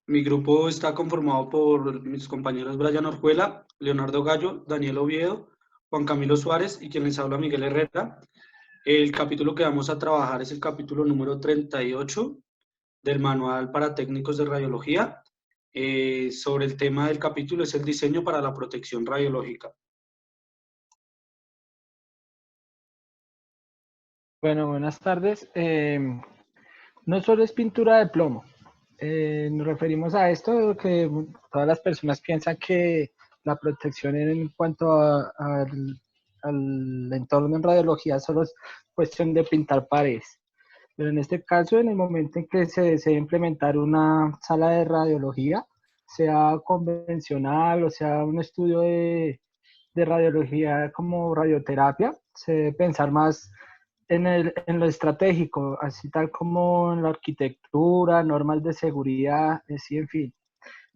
Mi grupo está conformado por mis compañeros Brian Orjuela, Leonardo Gallo, Daniel Oviedo, Juan Camilo Suárez y quien les habla Miguel Herrera. El capítulo que vamos a trabajar es el capítulo número 38 del Manual para Técnicos de Radiología. Sobre el tema del capítulo es el diseño para la protección radiológica. Bueno, buenas tardes. No solo es pintura de plomo. Nos referimos a esto que todas las personas piensan que la protección en cuanto al entorno en radiología solo es cuestión de pintar paredes. Pero en este caso, en el momento en que se desea implementar una sala de radiología, sea convencional o sea un estudio de radiología como radioterapia, se debe pensar más en lo estratégico, así tal como en la arquitectura, normas de seguridad, sí, en fin.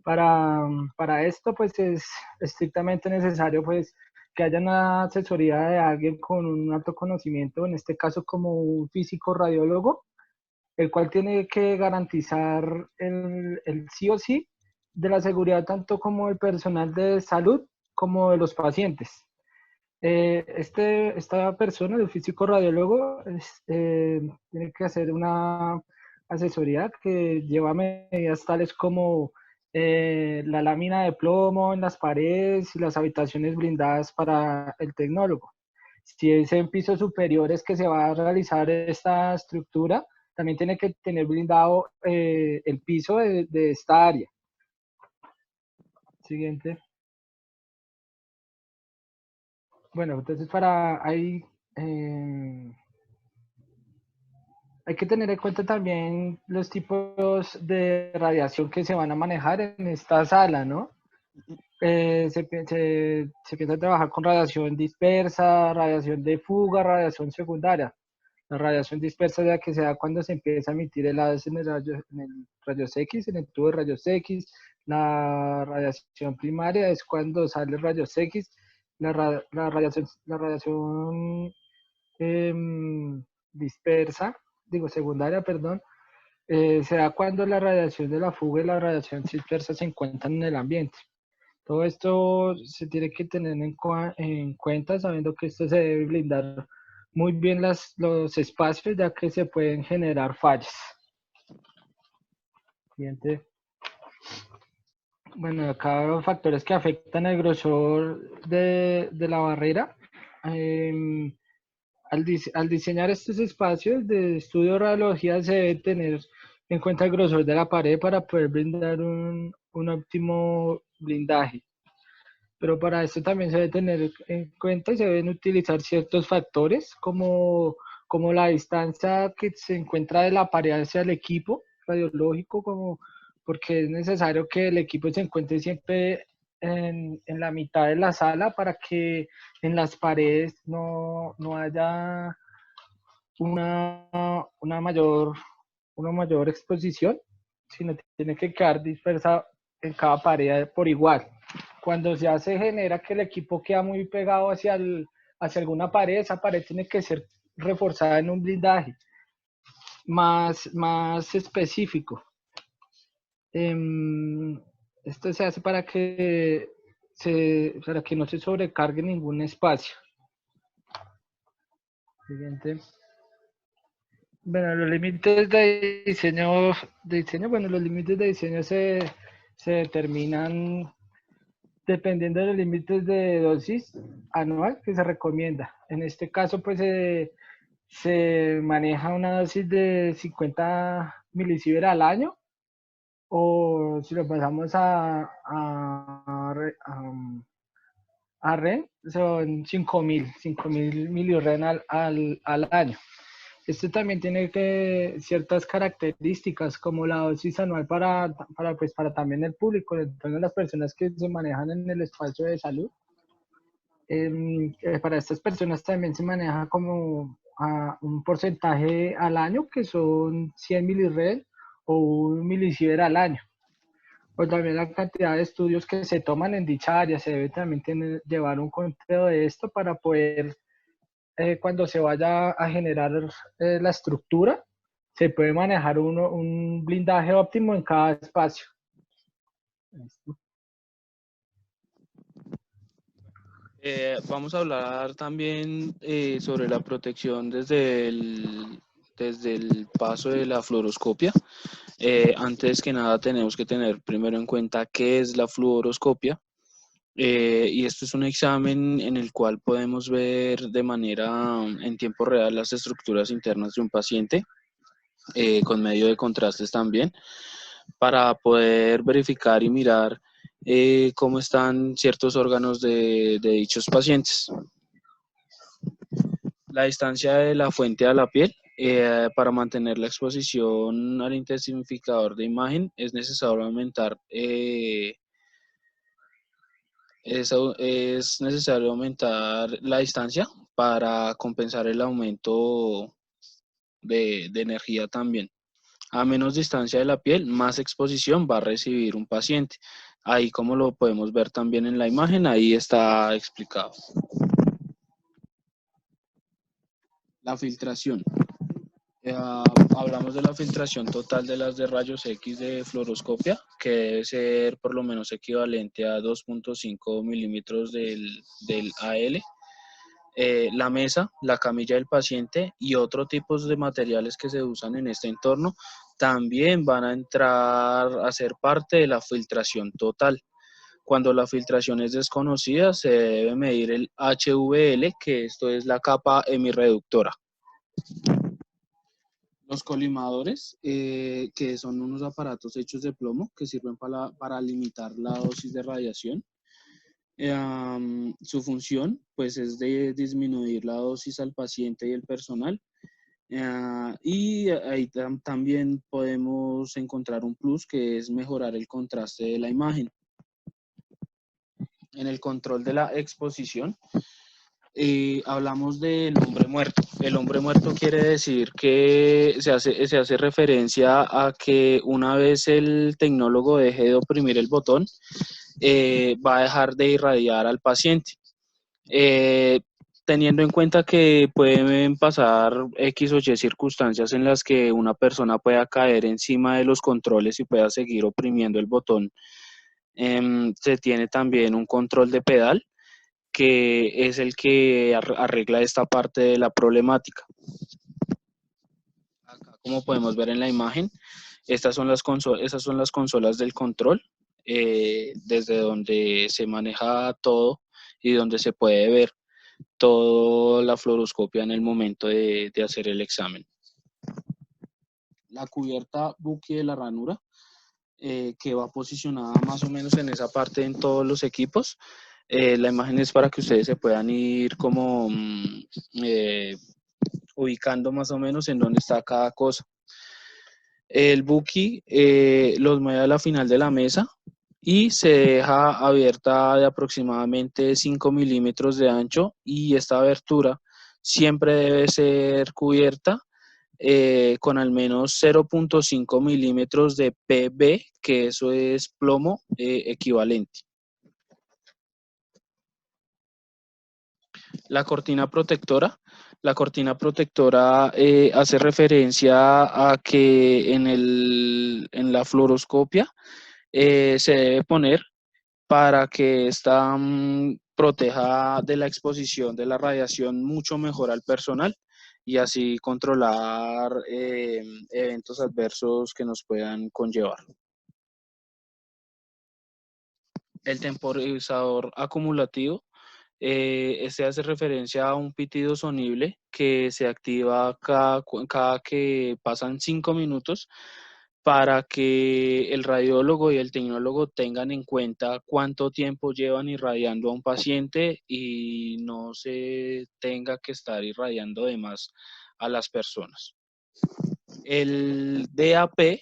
Para esto, pues es estrictamente necesario pues, que haya una asesoría de alguien con un alto conocimiento, en este caso como un físico radiólogo, el cual tiene que garantizar el sí o sí de la seguridad tanto como el personal de salud como de los pacientes. Esta persona, el físico radiólogo, tiene que hacer una asesoría que lleva medidas tales como la lámina de plomo en las paredes y las habitaciones blindadas para el tecnólogo. Si es en pisos superiores que se va a realizar esta estructura, también tiene que tener blindado el piso de esta área. Siguiente. Bueno, entonces hay que tener en cuenta también los tipos de radiación que se van a manejar en esta sala, ¿no? Se empieza a trabajar con radiación dispersa, radiación de fuga, radiación secundaria. La radiación dispersa es la que se da cuando se empieza a emitir heladas en el rayos X, en el tubo de rayos X. La radiación primaria es cuando sale rayos X. La radiación dispersa, digo secundaria, perdón, se da cuando la radiación de la fuga y la radiación dispersa se encuentran en el ambiente. Todo esto se tiene que tener en cuenta, sabiendo que esto se debe blindar muy bien los espacios, ya que se pueden generar fallas. Siguiente. Bueno, acá los factores que afectan el grosor de la barrera. Al diseñar estos espacios de estudio de radiología se debe tener en cuenta el grosor de la pared para poder brindar un óptimo blindaje. Pero para esto también se debe tener en cuenta y se deben utilizar ciertos factores como la distancia que se encuentra de la pared hacia el equipo radiológico, porque es necesario que el equipo se encuentre siempre en la mitad de la sala para que en las paredes no haya una mayor exposición, sino tiene que quedar dispersa en cada pared por igual. Cuando ya se genera que el equipo queda muy pegado hacia alguna pared, esa pared tiene que ser reforzada en un blindaje más específico. Esto se hace para que no se sobrecargue ningún espacio. Siguiente. Bueno, los límites de diseño, bueno, los límites de diseño se determinan dependiendo de los límites de dosis anual que se recomienda. En este caso, pues se maneja una dosis de 50 milisievert al año, o si lo pasamos a REN, son 5.000 miliREN al año. Esto también tiene ciertas características como la dosis anual para también el público, entonces las personas que se manejan en el espacio de salud. Para estas personas también se maneja como un porcentaje al año que son 100 milirred o 1 milisievert al año. O también la cantidad de estudios que se toman en dicha área. Se debe también llevar un conteo de esto para poder cuando se vaya a generar la estructura, se puede manejar un blindaje óptimo en cada espacio. Listo. Vamos a hablar también sobre la protección desde el paso de la fluoroscopia. Antes que nada tenemos que tener primero en cuenta qué es la fluoroscopia. Y esto es un examen en el cual podemos ver de manera en tiempo real las estructuras internas de un paciente, con medio de contrastes también, para poder verificar y mirar cómo están ciertos órganos de dichos pacientes. La distancia de la fuente a la piel, para mantener la exposición al intensificador de imagen es necesario aumentar es necesario aumentar la distancia para compensar el aumento de energía también. A menos distancia de la piel, más exposición va a recibir un paciente. Ahí, como lo podemos ver también en la imagen, ahí está explicado. La filtración. Hablamos de la filtración total de las de rayos X de fluoroscopia, que debe ser por lo menos equivalente a 2.5 milímetros del AL. La mesa, la camilla del paciente y otros tipos de materiales que se usan en este entorno también van a entrar a ser parte de la filtración total. Cuando la filtración es desconocida, se debe medir el HVL, que esto es la capa hemirreductora. Los colimadores, que son unos aparatos hechos de plomo que sirven para limitar la dosis de radiación. Su función pues es de disminuir la dosis al paciente y el personal, y ahí también podemos encontrar un plus, que es mejorar el contraste de la imagen. En el control de la exposición hablamos del hombre muerto. El hombre muerto quiere decir que se hace referencia a que una vez el tecnólogo deje de oprimir el botón, va a dejar de irradiar al paciente. Teniendo en cuenta que pueden pasar X o Y circunstancias en las que una persona pueda caer encima de los controles y pueda seguir oprimiendo el botón, se tiene también un control de pedal, que es el que arregla esta parte de la problemática. Acá, como podemos ver en la imagen, esas son las consolas del control, desde donde se maneja todo y donde se puede ver toda la fluoroscopia en el momento de hacer el examen. La cubierta Bucky de la ranura, que va posicionada más o menos en esa parte en todos los equipos. La imagen es para que ustedes se puedan ir como ubicando más o menos en dónde está cada cosa. El Bucky los mueve a la final de la mesa y se deja abierta de aproximadamente 5 milímetros de ancho, y esta abertura siempre debe ser cubierta con al menos 0.5 milímetros de PB, que eso es plomo equivalente. La cortina protectora. La cortina protectora hace referencia a que en la fluoroscopia se debe poner para que esta proteja de la exposición de la radiación mucho mejor al personal, y así controlar eventos adversos que nos puedan conllevar. El temporizador acumulativo. Este hace referencia a un pitido sonible que se activa cada que pasan 5 minutos, para que el radiólogo y el tecnólogo tengan en cuenta cuánto tiempo llevan irradiando a un paciente y no se tenga que estar irradiando de más a las personas. El DAP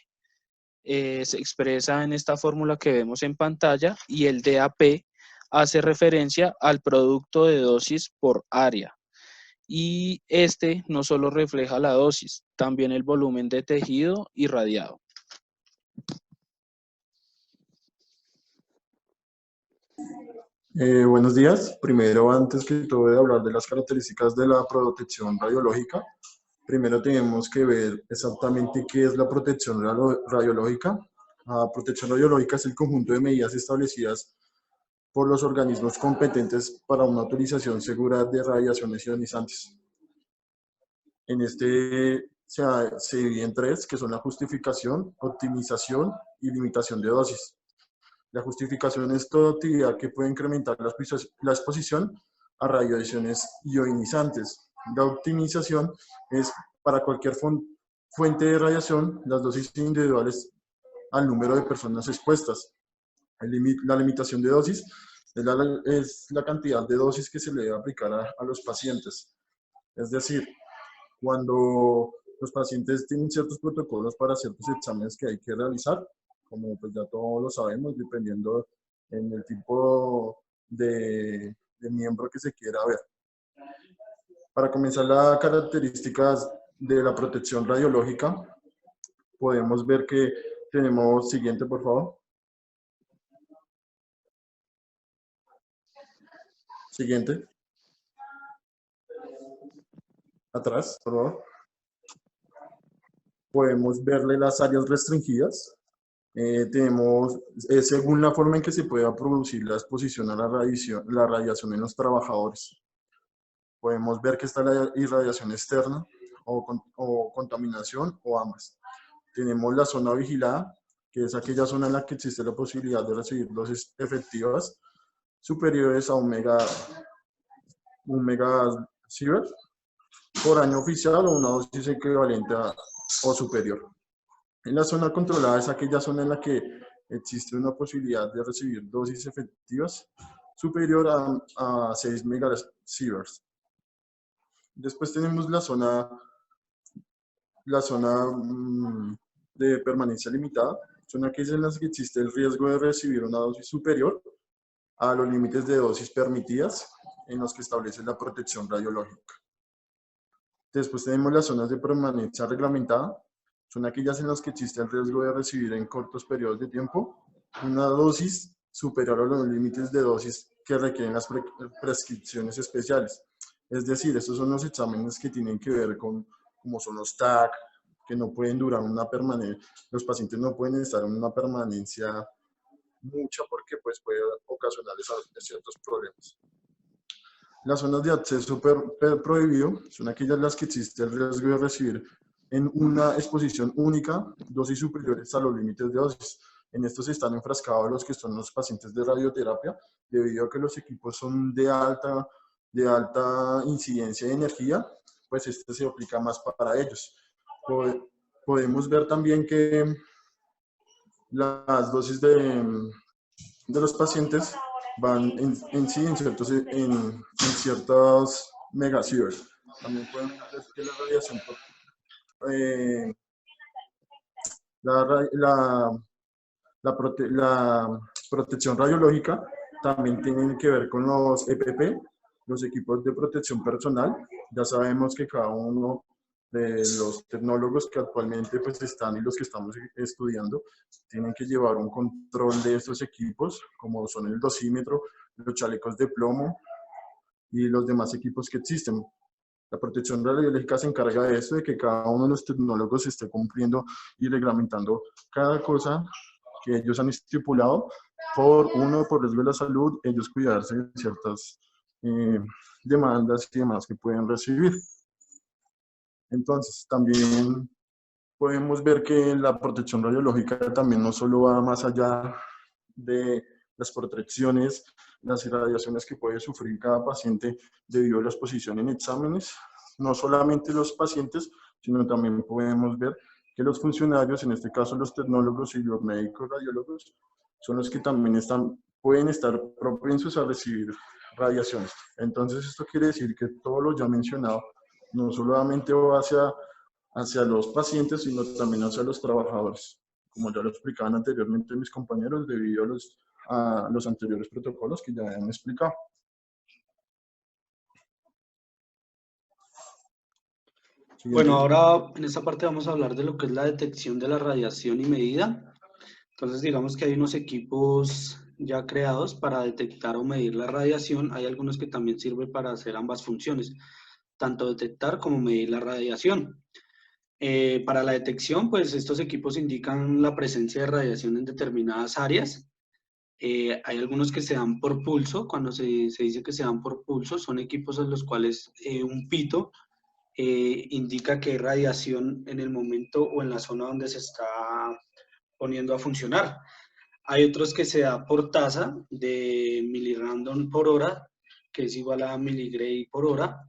se expresa en esta fórmula que vemos en pantalla, y el DAP hace referencia al producto de dosis por área. Y este no solo refleja la dosis, también el volumen de tejido irradiado. Buenos días. Primero, antes que todo, de hablar de las características de la protección radiológica, primero tenemos que ver exactamente qué es la protección radiológica. La protección radiológica es el conjunto de medidas establecidas por los organismos competentes para una utilización segura de radiaciones ionizantes. En este se divide en tres, que son la justificación, optimización y limitación de dosis. La justificación es toda actividad que puede incrementar la exposición a radiaciones ionizantes. La optimización es para cualquier fuente de radiación, las dosis individuales al número de personas expuestas. La limitación de dosis es la cantidad de dosis que se le debe aplicar a los pacientes. Es decir, cuando los pacientes tienen ciertos protocolos para ciertos exámenes que hay que realizar, como pues ya todos lo sabemos, dependiendo en el tipo de miembro que se quiera ver. Para comenzar las características de la protección radiológica, podemos ver que tenemos, siguiente por favor. Siguiente. Atrás, por favor. Podemos verle las áreas restringidas. Tenemos, según la forma en que se pueda producir la exposición a la radiación en los trabajadores. Podemos ver que está la irradiación externa o contaminación o ambas. Tenemos la zona vigilada, que es aquella zona en la que existe la posibilidad de recibir dosis efectivas superiores a un megasievert por año oficial o una dosis equivalente o superior. En la zona controlada es aquella zona en la que existe una posibilidad de recibir dosis efectivas superior a 6 megasieverts. Después tenemos la zona de permanencia limitada. Son aquellas en las que existe el riesgo de recibir una dosis superior a los límites de dosis permitidas en los que establece la protección radiológica. Después tenemos las zonas de permanencia reglamentada. Son aquellas en las que existe el riesgo de recibir en cortos periodos de tiempo una dosis superior a los límites de dosis que requieren las prescripciones especiales. Es decir, estos son los exámenes que tienen que ver con, como son los TAC, que no pueden durar una permanencia, los pacientes no pueden estar en una permanencia mucha porque pues puede ocasionarles ciertos problemas. Las zonas de acceso prohibido son aquellas en las que existe el riesgo de recibir en una exposición única dosis superiores a los límites de dosis. En estos están enfrascados los que son los pacientes de radioterapia, debido a que los equipos son de alta incidencia de energía, pues este se aplica más para ellos. Podemos ver también que las dosis de los pacientes van en ciertos megasieverts. También podemos ver que la radiación, la protección radiológica también tiene que ver con los EPP, los equipos de protección personal. Ya sabemos que cada uno de los tecnólogos que actualmente pues están y los que estamos estudiando tienen que llevar un control de estos equipos, como son el dosímetro, los chalecos de plomo y los demás equipos que existen. La protección radiológica se encarga de eso, de que cada uno de los tecnólogos esté cumpliendo y reglamentando cada cosa que ellos han estipulado por riesgo de la salud, ellos cuidarse de ciertas demandas y demás que pueden recibir. Entonces, también podemos ver que la protección radiológica también no solo va más allá de las protecciones, las irradiaciones que puede sufrir cada paciente debido a la exposición en exámenes. No solamente los pacientes, sino también podemos ver que los funcionarios, en este caso los tecnólogos y los médicos radiólogos, son los que también pueden estar propensos a recibir radiaciones. Entonces, esto quiere decir que todo lo ya mencionado no solamente va hacia los pacientes, sino también hacia los trabajadores, como ya lo explicaban anteriormente mis compañeros, debido a los anteriores protocolos que ya han explicado. Bueno, ahora en esta parte vamos a hablar de lo que es la detección de la radiación y medida. Entonces, digamos que hay unos equipos ya creados para detectar o medir la radiación. Hay algunos que también sirven para hacer ambas funciones, tanto detectar como medir la radiación. Para la detección, pues estos equipos indican la presencia de radiación en determinadas áreas. Hay algunos que se dan por pulso. Cuando se dice que se dan por pulso, son equipos en los cuales un pito indica que hay radiación en el momento o en la zona donde se está poniendo a funcionar. Hay otros que se da por tasa de milirandom por hora, que es igual a miligray por hora.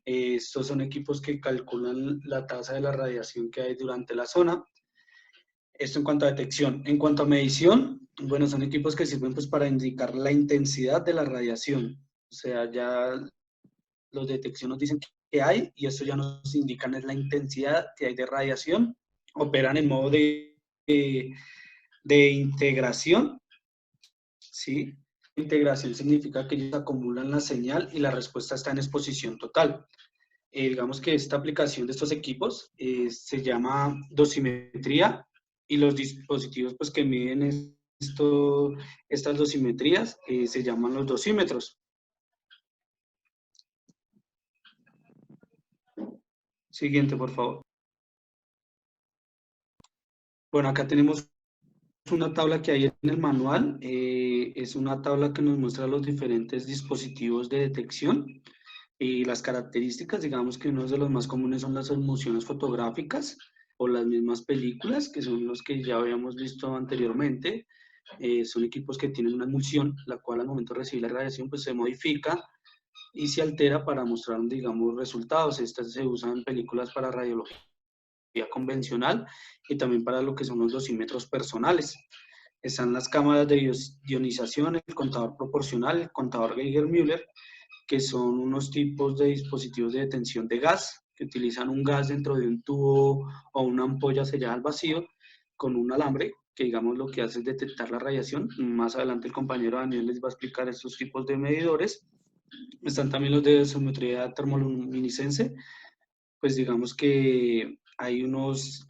Estos son equipos que calculan la tasa de la radiación que hay durante la zona. Esto en cuanto a detección. En cuanto a medición, bueno, son equipos que sirven pues para indicar la intensidad de la radiación. O sea, ya los de detección nos dicen que hay y esto ya nos indican es la intensidad que hay de radiación. Operan en modo de integración, ¿sí? Integración significa que ellos acumulan la señal y la respuesta está en exposición total. Digamos que esta aplicación de estos equipos se llama dosimetría y los dispositivos pues, que miden estas dosimetrías se llaman los dosímetros. Siguiente, por favor. Bueno, acá tenemos una tabla que hay en el manual. Es una tabla que nos muestra los diferentes dispositivos de detección y las características. Digamos que uno de los más comunes son las emulsiones fotográficas o las mismas películas, que son los que ya habíamos visto anteriormente. Son equipos que tienen una emulsión, la cual al momento de recibir la radiación pues se modifica y se altera para mostrar, digamos, resultados. Estas se usan en películas para radiología convencional y también para lo que son los dosímetros personales. Están las cámaras de ionización, el contador proporcional, el contador Geiger-Müller, que son unos tipos de dispositivos de detención de gas, que utilizan un gas dentro de un tubo o una ampolla sellada al vacío con un alambre, que digamos lo que hace es detectar la radiación. Más adelante el compañero Daniel les va a explicar estos tipos de medidores. Están también los de dosimetría termoluminiscencia, pues digamos que hay unos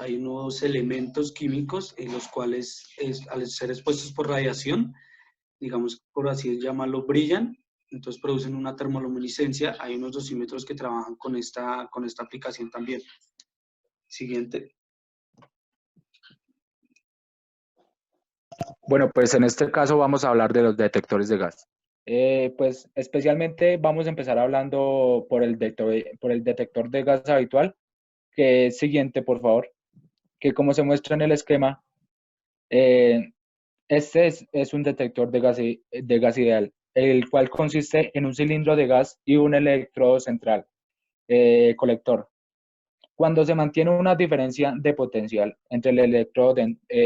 elementos químicos en los cuales al ser expuestos por radiación, digamos por así llamarlo, brillan, entonces producen una termoluminiscencia. Hay unos dosímetros que trabajan con esta aplicación también. Siguiente. Bueno, pues en este caso vamos a hablar de los detectores de gas. Pues especialmente vamos a empezar hablando por el detector de gas habitual, que es siguiente, por favor, que como se muestra en el esquema, este es un detector de gas ideal, el cual consiste en un cilindro de gas y un electrodo central, colector. Cuando se mantiene una diferencia de potencial entre el electrodo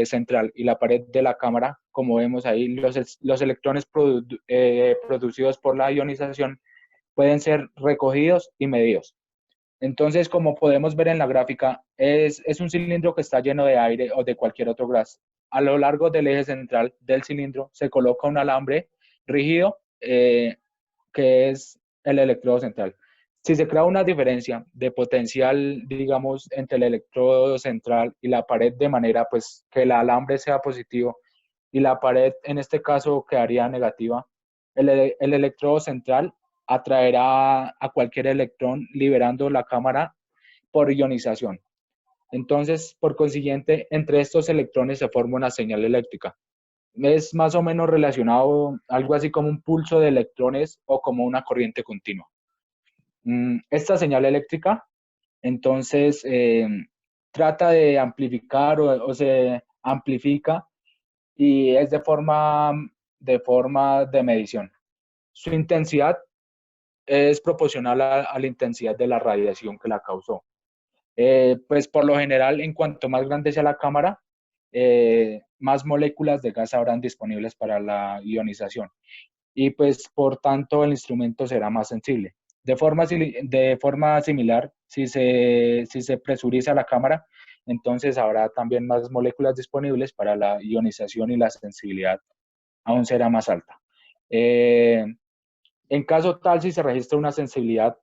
central y la pared de la cámara, como vemos ahí, los electrones producidos por la ionización pueden ser recogidos y medidos. Entonces, como podemos ver en la gráfica, es un cilindro que está lleno de aire o de cualquier otro gas. A lo largo del eje central del cilindro se coloca un alambre rígido que es el electrodo central. Si se crea una diferencia de potencial, digamos, entre el electrodo central y la pared de manera pues que el alambre sea positivo y la pared en este caso quedaría negativa, el electrodo central atraerá a cualquier electrón liberando la cámara por ionización. Entonces, por consiguiente, entre estos electrones se forma una señal eléctrica. Es más o menos relacionado algo así como un pulso de electrones o como una corriente continua. Esta señal eléctrica, entonces, trata de amplificar o se amplifica y es de forma de medición. Su intensidad es proporcional a la intensidad de la radiación que la causó. Pues por lo general, en cuanto más grande sea la cámara, más moléculas de gas habrán disponibles para la ionización y pues por tanto el instrumento será más sensible. De forma similar, si se presuriza la cámara, entonces habrá también más moléculas disponibles para la ionización y la sensibilidad aún será más alta. En caso tal, si se registra una sensibilidad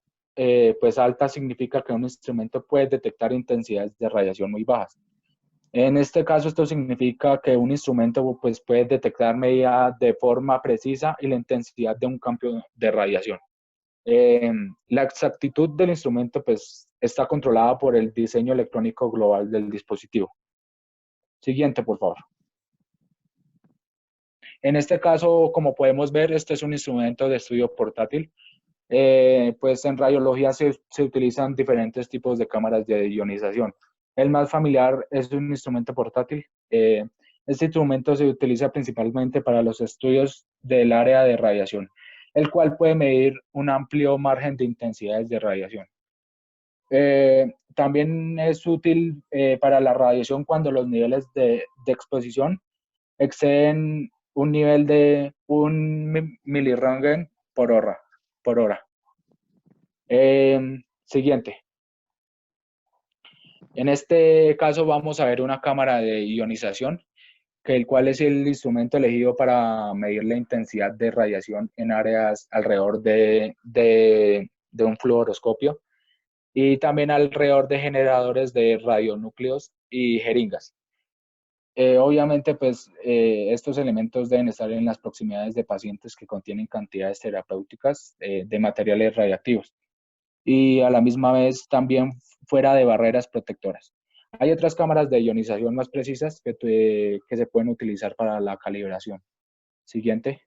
pues alta, significa que un instrumento puede detectar intensidades de radiación muy bajas. En este caso, esto significa que un instrumento pues, puede detectar medida de forma precisa y la intensidad de un campo de radiación. La exactitud del instrumento pues, está controlada por el diseño electrónico global del dispositivo. Siguiente, por favor. En este caso, como podemos ver, este es un instrumento de estudio portátil. Pues en radiología se utilizan diferentes tipos de cámaras de ionización. El más familiar es un instrumento portátil. Este instrumento se utiliza principalmente para los estudios del área de radiación, el cual puede medir un amplio margen de intensidades de radiación. También es útil para la radiación cuando los niveles de exposición exceden un nivel de 1 miliröntgen por hora. Siguiente. En este caso vamos a ver una cámara de ionización, el cual es el instrumento elegido para medir la intensidad de radiación en áreas alrededor de un fluoroscopio y también alrededor de generadores de radionúcleos y jeringas. Obviamente, pues estos elementos deben estar en las proximidades de pacientes que contienen cantidades terapéuticas de materiales radiactivos y a la misma vez también fuera de barreras protectoras. Hay otras cámaras de ionización más precisas que se pueden utilizar para la calibración. Siguiente.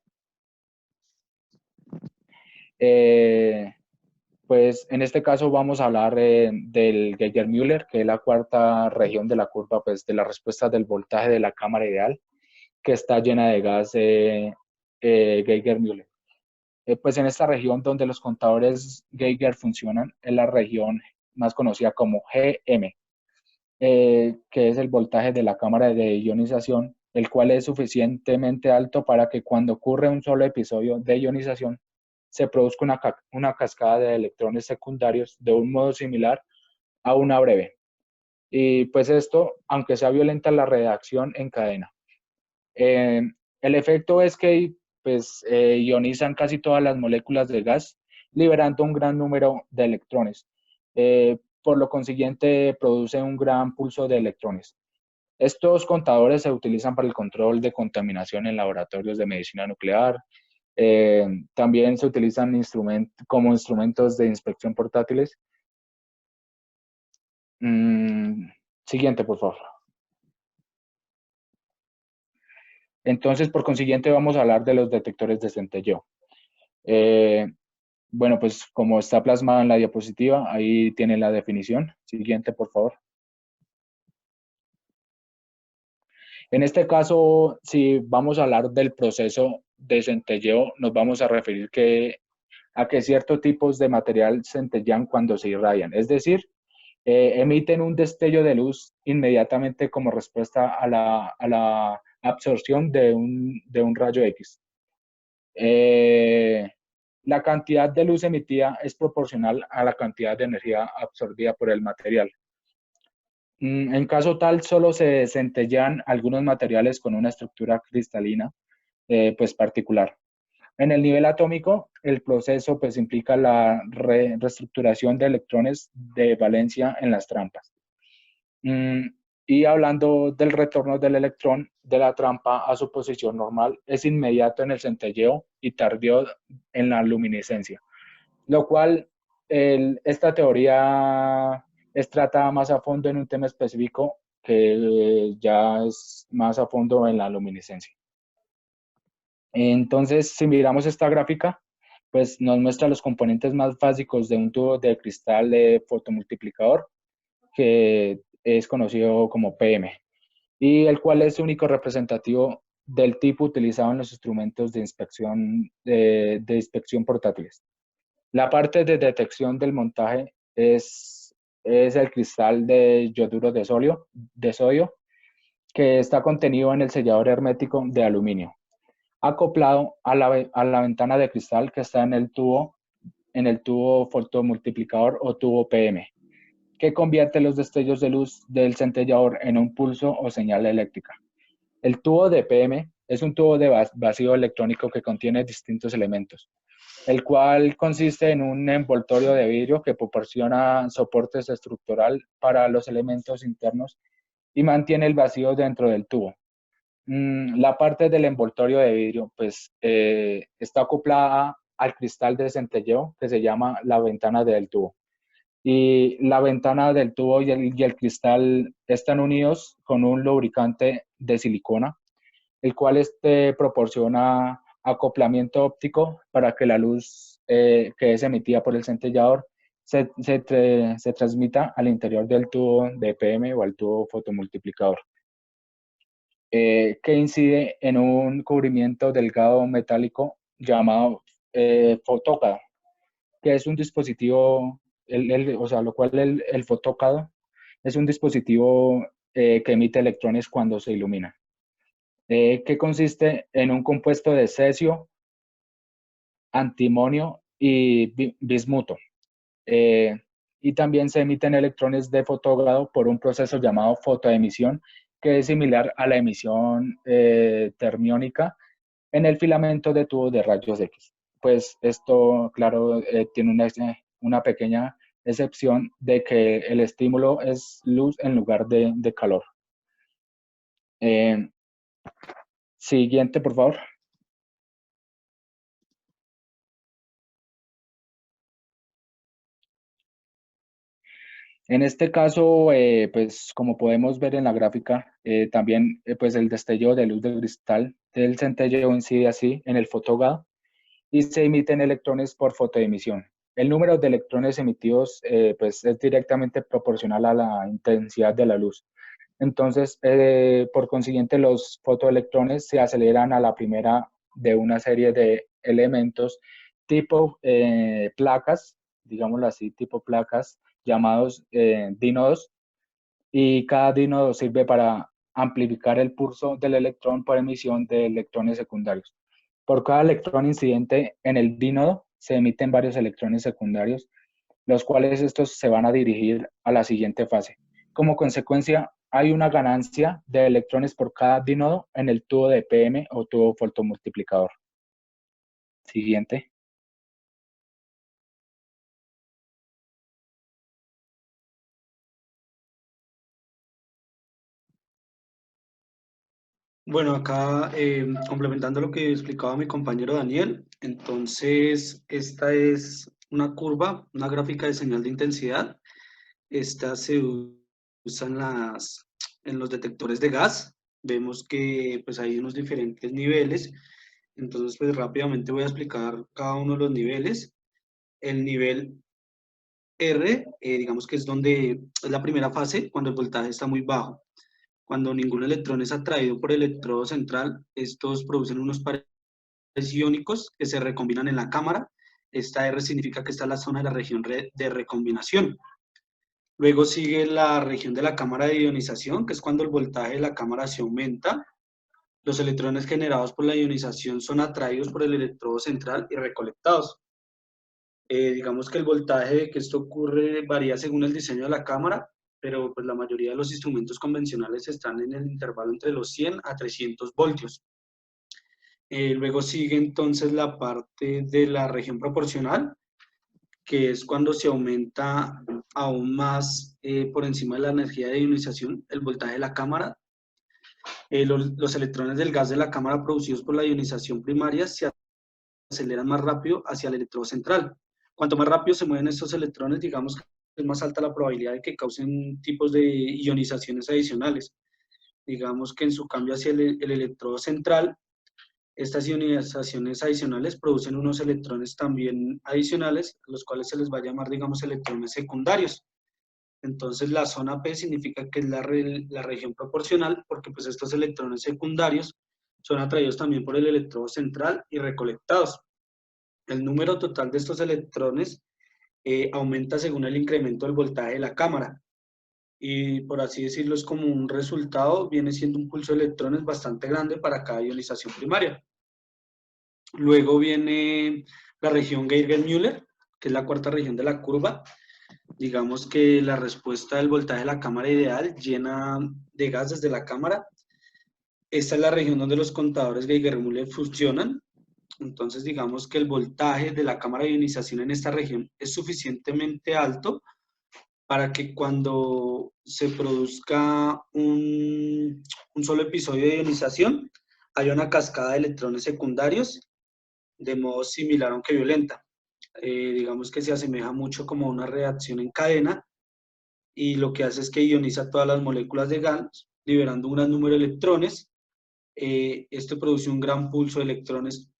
Pues en este caso vamos a hablar del Geiger-Müller, que es la cuarta región de la curva pues, de la respuesta del voltaje de la cámara ideal, que está llena de gas Geiger-Müller. Pues en esta región donde los contadores Geiger funcionan, es la región más conocida como GM, que es el voltaje de la cámara de ionización, el cual es suficientemente alto para que cuando ocurre un solo episodio de ionización, se produzca una cascada de electrones secundarios de un modo similar a una breve. Y pues esto, aunque sea violenta la reacción en cadena. El efecto es que pues, ionizan casi todas las moléculas de gas, liberando un gran número de electrones. Por lo consiguiente, produce un gran pulso de electrones. Estos contadores se utilizan para el control de contaminación en laboratorios de medicina nuclear. También se utilizan como instrumentos de inspección portátiles. Siguiente, por favor. Entonces, por consiguiente, vamos a hablar de los detectores de centelleo. Bueno, pues como está plasmado en la diapositiva, ahí tiene la definición. Siguiente, por favor. En este caso, si vamos a hablar del proceso de centelleo, nos vamos a referir a que ciertos tipos de material centellean cuando se irradian. Es decir, emiten un destello de luz inmediatamente como respuesta a la absorción de un rayo X. La cantidad de luz emitida es proporcional a la cantidad de energía absorbida por el material. En caso tal, solo se centellean algunos materiales con una estructura cristalina pues particular. En el nivel atómico, el proceso pues implica la reestructuración de electrones de valencia en las trampas. Y hablando del retorno del electrón de la trampa a su posición normal, es inmediato en el centelleo y tardío en la luminiscencia, lo cual esta teoría es tratada más a fondo en un tema específico que ya es más a fondo en la luminiscencia. Entonces, si miramos esta gráfica, pues nos muestra los componentes más básicos de un tubo de cristal de fotomultiplicador, que es conocido como PM, y el cual es único representativo del tipo utilizado en los instrumentos de inspección, de inspección portátiles. La parte de detección del montaje es el cristal de yoduro de sodio, que está contenido en el sellador hermético de aluminio, acoplado a la ventana de cristal que está en el tubo fotomultiplicador o tubo PM, que convierte los destellos de luz del centellador en un pulso o señal eléctrica. El tubo de PM es un tubo de vacío electrónico que contiene distintos elementos, el cual consiste en un envoltorio de vidrio que proporciona soportes estructural para los elementos internos y mantiene el vacío dentro del tubo. La parte del envoltorio de vidrio pues, está acoplada al cristal de centelleo que se llama la ventana del tubo. y la ventana del tubo y el cristal están unidos con un lubricante de silicona, el cual proporciona acoplamiento óptico para que la luz que es emitida por el centellador se transmita al interior del tubo de EPM o al tubo fotomultiplicador, que incide en un cubrimiento delgado metálico llamado fotócado, que es un dispositivo, o sea, lo cual el fotócado es un dispositivo que emite electrones cuando se ilumina, que consiste en un compuesto de cesio, antimonio y bismuto. Y también se emiten electrones de fotógrado por un proceso llamado fotoemisión, que es similar a la emisión termiónica en el filamento de tubos de rayos X. Pues esto, claro, tiene una pequeña excepción de que el estímulo es luz en lugar de calor. Siguiente, por favor. En este caso, pues como podemos ver en la gráfica, también pues el destello de luz del cristal del centelleo incide así en el fotógado y se emiten electrones por fotoemisión. El número de electrones emitidos pues es directamente proporcional a la intensidad de la luz. Entonces, por consiguiente, los fotoelectrones se aceleran a la primera de una serie de elementos tipo placas, digámoslo así, tipo placas, llamados dínodos, y cada dínodo sirve para amplificar el pulso del electrón por emisión de electrones secundarios. Por cada electrón incidente en el dínodo se emiten varios electrones secundarios, los cuales estos se van a dirigir a la siguiente fase. Como consecuencia, hay una ganancia de electrones por cada dínodo en el tubo de EPM o tubo fotomultiplicador. Siguiente. Bueno, acá complementando lo que explicaba mi compañero Daniel, entonces esta es una curva, una gráfica de señal de intensidad. Esta se usa en los detectores de gas. Vemos que pues hay unos diferentes niveles. Entonces pues rápidamente voy a explicar cada uno de los niveles. El nivel R, digamos que es donde es la primera fase, cuando el voltaje está muy bajo. Cuando ningún electrón es atraído por el electrodo central, estos producen unos pares iónicos que se recombinan en la cámara. Esta R significa que está en la zona de la región de recombinación. Luego sigue la región de la cámara de ionización, que es cuando el voltaje de la cámara se aumenta. Los electrones generados por la ionización son atraídos por el electrodo central y recolectados. Digamos que el voltaje que esto ocurre varía según el diseño de la cámara, pero pues la mayoría de los instrumentos convencionales están en el intervalo entre los 100 a 300 voltios. Luego sigue entonces la parte de la región proporcional, que es cuando se aumenta aún más por encima de la energía de ionización el voltaje de la cámara. Los electrones del gas de la cámara producidos por la ionización primaria se aceleran más rápido hacia el electrodo central. Cuanto más rápido se mueven estos electrones, digamos que es más alta la probabilidad de que causen tipos de ionizaciones adicionales. Digamos que en su cambio hacia el electrodo central, estas ionizaciones adicionales producen unos electrones también adicionales, los cuales se les va a llamar, digamos, electrones secundarios. Entonces, la zona P significa que es la región proporcional, porque pues estos electrones secundarios son atraídos también por el electrodo central y recolectados. El número total de estos electrones aumenta según el incremento del voltaje de la cámara. Y por así decirlo, es como un resultado, viene siendo un pulso de electrones bastante grande para cada ionización primaria. Luego viene la región Geiger-Müller, que es la cuarta región de la curva. Digamos que la respuesta del voltaje de la cámara ideal llena de gas desde la cámara. Esta es la región donde los contadores Geiger-Müller funcionan. Entonces, digamos que el voltaje de la cámara de ionización en esta región es suficientemente alto para que cuando se produzca un solo episodio de ionización, haya una cascada de electrones secundarios de modo similar aunque violenta. digamos que se asemeja mucho como a una reacción en cadena, y lo que hace es que ioniza todas las moléculas de gas, liberando un gran número de electrones. Esto produce un gran pulso de electrones,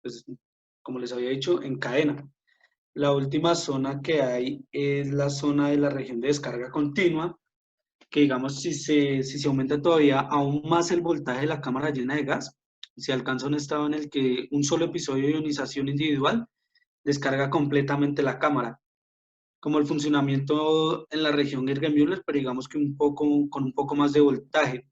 pues, como les había dicho, en cadena. La última zona que hay es la zona de la región de descarga continua, que digamos si se aumenta todavía aún más el voltaje de la cámara llena de gas, se alcanza un estado en el que un solo episodio de ionización individual descarga completamente la cámara, como el funcionamiento en la región Gerge-Müller, pero digamos que con un poco más de voltaje.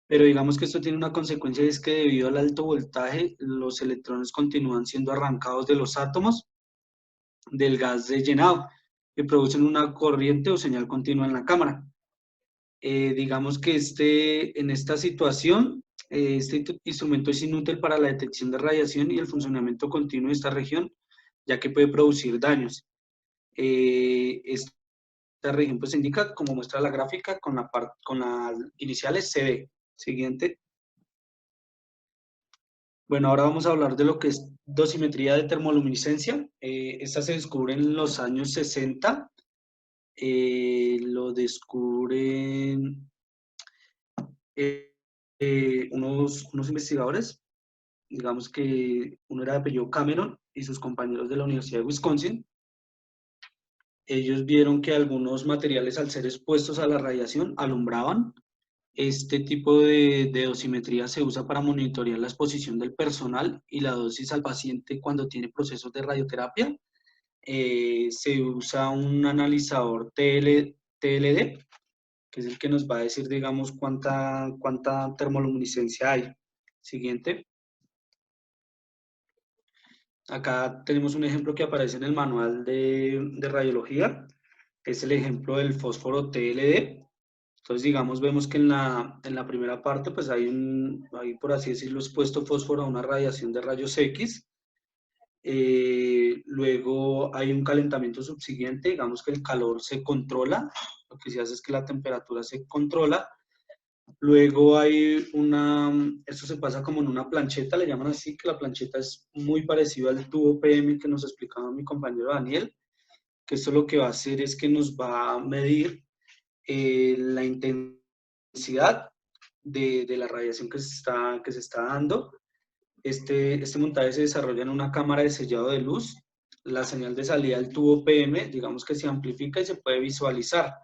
Pero digamos que esto tiene una consecuencia, y es que debido al alto voltaje, los electrones continúan siendo arrancados de los átomos del gas de llenado, que producen una corriente o señal continua en la cámara. Digamos que en esta situación, este instrumento es inútil para la detección de radiación y el funcionamiento continuo de esta región, ya que puede producir daños. Esta región pues se indica, como muestra la gráfica, con las iniciales CB. Siguiente. Bueno, ahora vamos a hablar de lo que es dosimetría de termoluminiscencia. Esta se descubre en los años 60. Lo descubren unos investigadores, digamos que uno era de apellido Cameron y sus compañeros de la Universidad de Wisconsin. Ellos vieron que algunos materiales, al ser expuestos a la radiación, alumbraban. Este tipo de dosimetría se usa para monitorear la exposición del personal y la dosis al paciente cuando tiene procesos de radioterapia. Se usa un analizador TLD, que es el que nos va a decir, digamos, cuánta termoluminiscencia hay. Siguiente. Acá tenemos un ejemplo que aparece en el manual de radiología. Es el ejemplo del fósforo TLD. Entonces, digamos, vemos que en la primera parte, pues hay, por así decirlo, expuesto fósforo a una radiación de rayos X. Luego hay un calentamiento subsiguiente, digamos que el calor se controla, lo que se hace es que la temperatura se controla. Luego hay esto se pasa como en una plancheta, le llaman así, que la plancheta es muy parecida al tubo PM que nos explicaba mi compañero Daniel, que esto lo que va a hacer es que nos va a medir la intensidad de la radiación que se está dando. Este montaje se desarrolla en una cámara de sellado de luz. La señal de salida del tubo PM, digamos que se amplifica y se puede visualizar.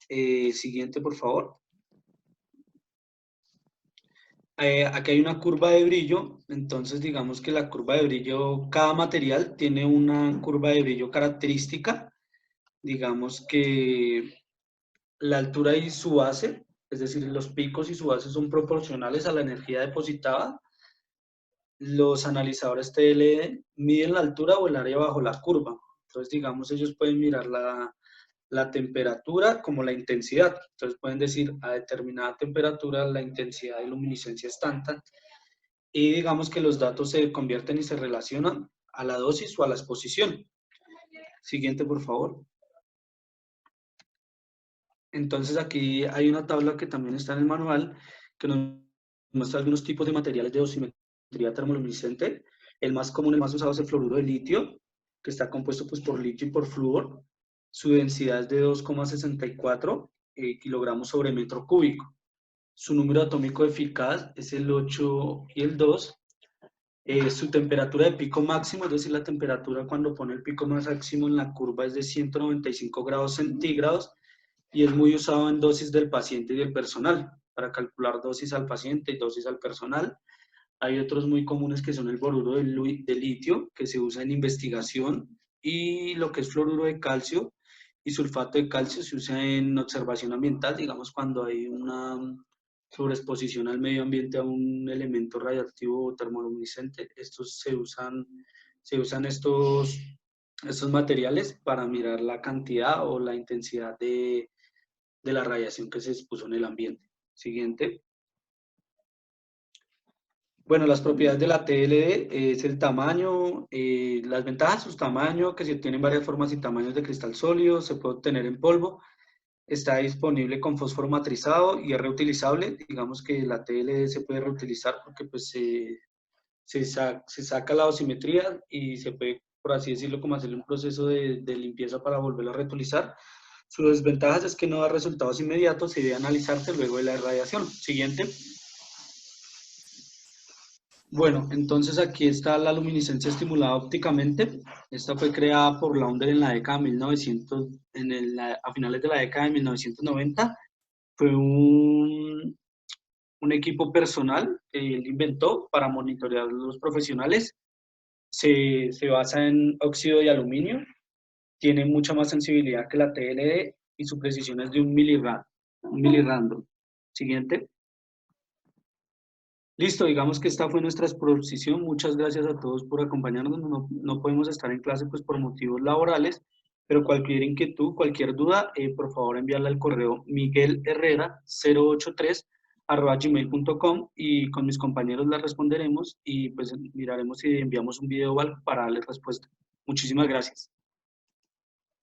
Siguiente, por favor. Aquí hay una curva de brillo, entonces digamos que la curva de brillo, cada material tiene una curva de brillo característica. Digamos que la altura y su base, es decir, los picos y su base son proporcionales a la energía depositada. Los analizadores TLD miden la altura o el área bajo la curva. Entonces, digamos, ellos pueden mirar la temperatura como la intensidad. Entonces, pueden decir a determinada temperatura la intensidad de luminiscencia es tanta. Y digamos que los datos se convierten y se relacionan a la dosis o a la exposición. Siguiente, por favor. Entonces, aquí hay una tabla que también está en el manual que nos muestra algunos tipos de materiales de dosimetría termoluminiscente. El más común, el más usado es el fluoruro de litio, que está compuesto pues, por litio y por flúor. Su densidad es de 2,64 kilogramos sobre metro cúbico. Su número atómico eficaz es el 8 y el 2. Su temperatura de pico máximo, es decir, la temperatura cuando pone el pico máximo en la curva, es de 195 grados centígrados y es muy usado en dosis del paciente y del personal, para calcular dosis al paciente y dosis al personal. Hay otros muy comunes que son el boruro de litio, que se usa en investigación, y lo que es fluoruro de calcio y sulfato de calcio se usa en observación ambiental, digamos cuando hay una sobreexposición al medio ambiente a un elemento radiactivo o termoluminiscente. Se usan estos materiales para mirar la cantidad o la intensidad de la radiación que se expuso en el ambiente. Siguiente. Bueno, las propiedades de la TLD es el tamaño, las ventajas, su tamaño, que se obtiene en varias formas y tamaños de cristal sólido, se puede obtener en polvo, está disponible con fósforo matrizado y es reutilizable. Digamos que la TLD se puede reutilizar porque pues, se saca la dosimetría y se puede por así decirlo, como hacerle un proceso de limpieza para volverlo a reutilizar. Su desventaja es que no da resultados inmediatos y debe analizarse luego de la irradiación. Siguiente. Bueno, entonces aquí está la luminiscencia estimulada ópticamente. Esta fue creada por Launder en la década de 1900, a finales de la década de 1990. Fue un equipo personal que él inventó para monitorear a los profesionales. Se basa en óxido de aluminio, tiene mucha más sensibilidad que la TLD y su precisión es de un milirandom. Siguiente. Listo, digamos que esta fue nuestra exposición. Muchas gracias a todos por acompañarnos. No podemos estar en clase pues, por motivos laborales, pero cualquier inquietud, cualquier duda, por favor enviarla al correo miguelherrera083@gmail.com y con mis compañeros la responderemos y pues miraremos si enviamos un video o algo para darles respuesta. Muchísimas gracias.